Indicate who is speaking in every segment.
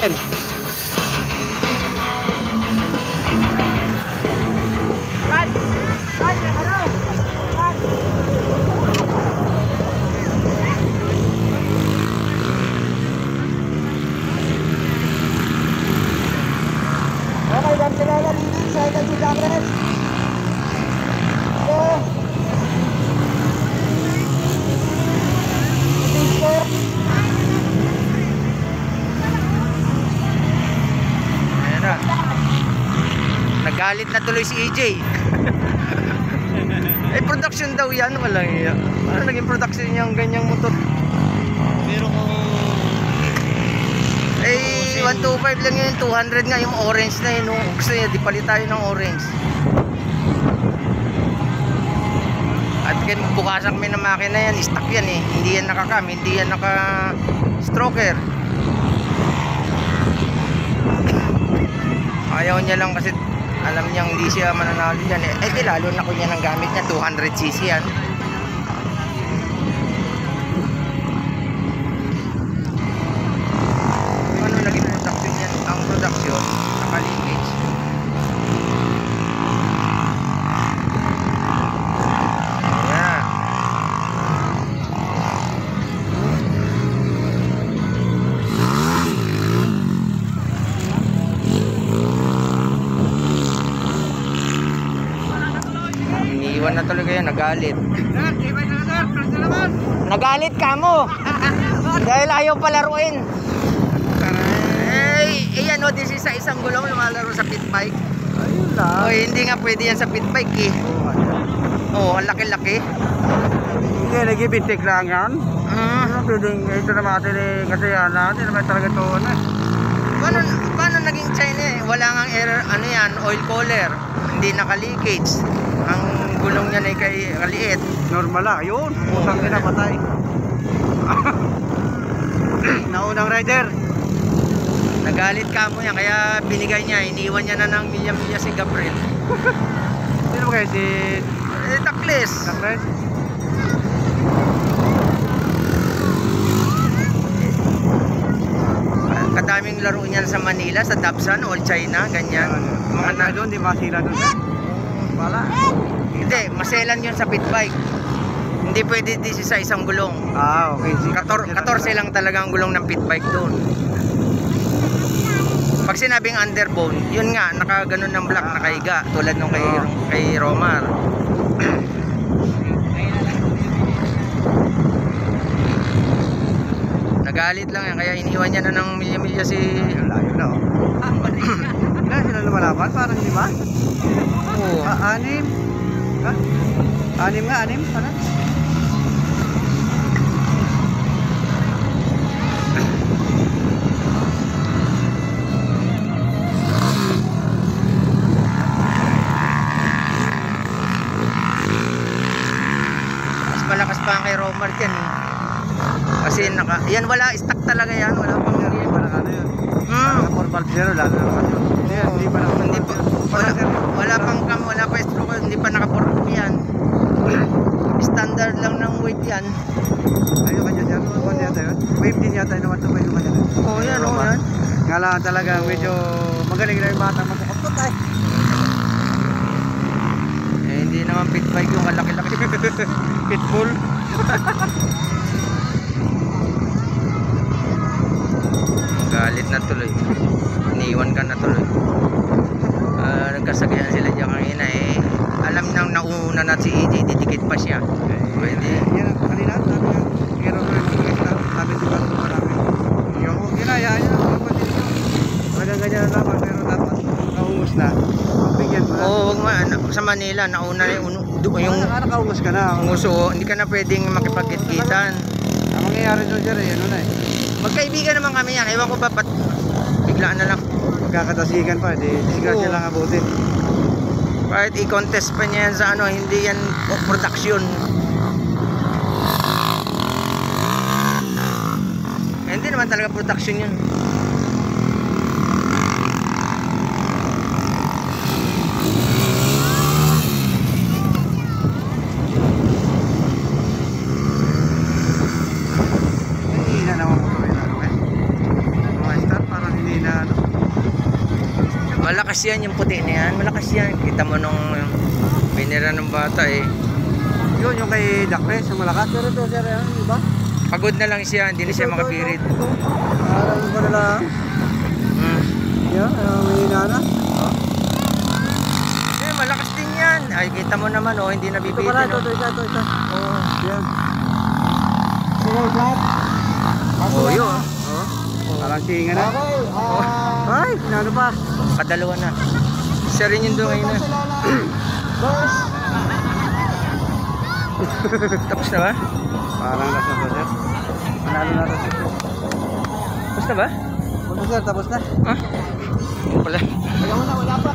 Speaker 1: natin. Okay, dan sila nalinis sa ikan si Jacques.
Speaker 2: Ayan na. Nagalit na tuloy si EJ. Production daw yan, walang iya. Ano naging production niyang ganyang motor?
Speaker 1: Pero kung
Speaker 2: 125 lang yun, 200 nga yung orange na yun. Gusto niya, di palit tayo ng orange. At bukasan kami ng makina yan, stock yan eh. Hindi yan nakakam, hindi yan naka-stroker. Ayaw niya lang kasi alam niyang hindi siya mananalo dyan eh. Di lalo na kung yan ang gamit niya, 200cc yan. Ano naging production yan? Ang production, naka-linkage. Ayan. Iniwan na tuloy kayo, nagalit. Nagalit ka mo! Dahil ayaw palaruin. Ayan o, this is sa isang gulong lumalaro sa pit bike.
Speaker 1: ayun lang.
Speaker 2: Hindi nga pwede yan sa pit bike eh. Ang laki-laki.
Speaker 1: Hindi, nag-ibintik lang yan. Pwedeng ito naman natin eh, kasi yan natin naman talaga ito na.
Speaker 2: Paano naging China eh? Wala nga error, ano yan, oil cooler. Hindi naka-leakage. Ang gulong niya ay kaliit.
Speaker 1: Normal lang, yun. Pusang ina, patay. Naunang rider.
Speaker 2: Nagalit ka mo yan, kaya binigay niya, iniwan niya na ng milya-milya si Gabriel.
Speaker 1: Sino ba kayo si
Speaker 2: Takles.
Speaker 1: Takres?
Speaker 2: Kadaming laro niyan sa Manila, sa Dabsan, All China, ganyan.
Speaker 1: Mga na doon, di masila doon. Wala.
Speaker 2: Hindi, maselan yun sa pit bike. Hindi pwede sa isang gulong.
Speaker 1: Okay.
Speaker 2: 14 lang talaga ang gulong ng pit bike doon. Pag sinabing underbone, yun nga, nakaganon ng black, nakahiga, tulad nung kay Romar. Nagalit lang yan, kaya iniwan niya na ng milya-milya si...
Speaker 1: Layo na oh. Ilan sila lumalaban? Parang 5?
Speaker 2: Oo.
Speaker 1: 6? Ha? 6 nga, 6? Sana?
Speaker 2: Mas malakas pa ang kay Romar dyan eh. Kasi yan wala, stock talaga yan, wala pang
Speaker 1: Wala ano yun. Naka 4 valve zero, lalo naman yun. Hindi pa naman.
Speaker 2: Hindi pa, wala pang cam, wala pa stroke, hindi pa naka-4 yan. Standard lang ng weight yan.
Speaker 1: Ayun kanya dyan, ano yata yun? Wave din yata yun naman ito, may naman yan.
Speaker 2: Yan, yan.
Speaker 1: Nga lang talaga, medyo magaling na yung bata magkakapot ay.
Speaker 2: Hindi naman pit bike yung kalaki-laki.
Speaker 1: Pitbull.
Speaker 2: Galit na tuloy. Iniwan ka na tuloy. Nagkasagayan sila dyan kanina eh. Alam nang nauna na si EJ, didikit pa siya. Pwede.
Speaker 1: Yan ang kanina, sabi ko lang marami. Yung ginaya niya, walang ganyan na naman, pero dapat naungos na. Bigyan mo na.
Speaker 2: Wag sa Manila, nauna na yung
Speaker 1: Nakaungos ka na.
Speaker 2: nguso, hindi ka na pwedeng makipagkitkitan.
Speaker 1: Ang mangyayari doon dyan eh, ano na eh.
Speaker 2: Magkaibigan naman kami yan. Ewan ko ba, biglaan na lang.
Speaker 1: Magkakatasigan pa, disgrasya lang abutin.
Speaker 2: Kahit i-contest pa niya yan sa ano, hindi yan production. Hindi naman talaga production yun.
Speaker 1: Hindi na naman mo kami na. Mga start, parang hindi
Speaker 2: Malakas yan yung puti na yan. Malakas yan. Kita mo nung binira ng bata eh.
Speaker 1: Yun, yung kay Dakres, yung malakas. Pero ito, sir, yan, iba?
Speaker 2: Pagod na lang siya. Hindi na siya makapirit.
Speaker 1: Parang ko na lang. Yan, mahina na.
Speaker 2: Eh, malakas din yan. Ay, kita mo naman oh. Hindi
Speaker 1: Ito
Speaker 2: nabibitin.
Speaker 1: pala, ito,
Speaker 2: Oh.
Speaker 1: ito.
Speaker 2: Oh.
Speaker 1: Yan. Sige, flat.
Speaker 2: Oh, yun.
Speaker 1: Oh. Parang singa na.
Speaker 2: Oh.
Speaker 1: Ay, ano pa?
Speaker 2: Kadalawa na. Isa rin yung dungay na. Tapos na ba?
Speaker 1: Parang last na to, sir. Manalo na to, sir.
Speaker 2: Tapos na ba?
Speaker 1: Tapos, sir, tapos na.
Speaker 2: Ah? Wala.
Speaker 1: Wala pa.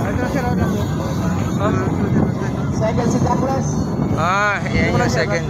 Speaker 1: Ito, sir,
Speaker 2: Ah?
Speaker 1: Second si Douglas.
Speaker 2: Ah, yan yung second.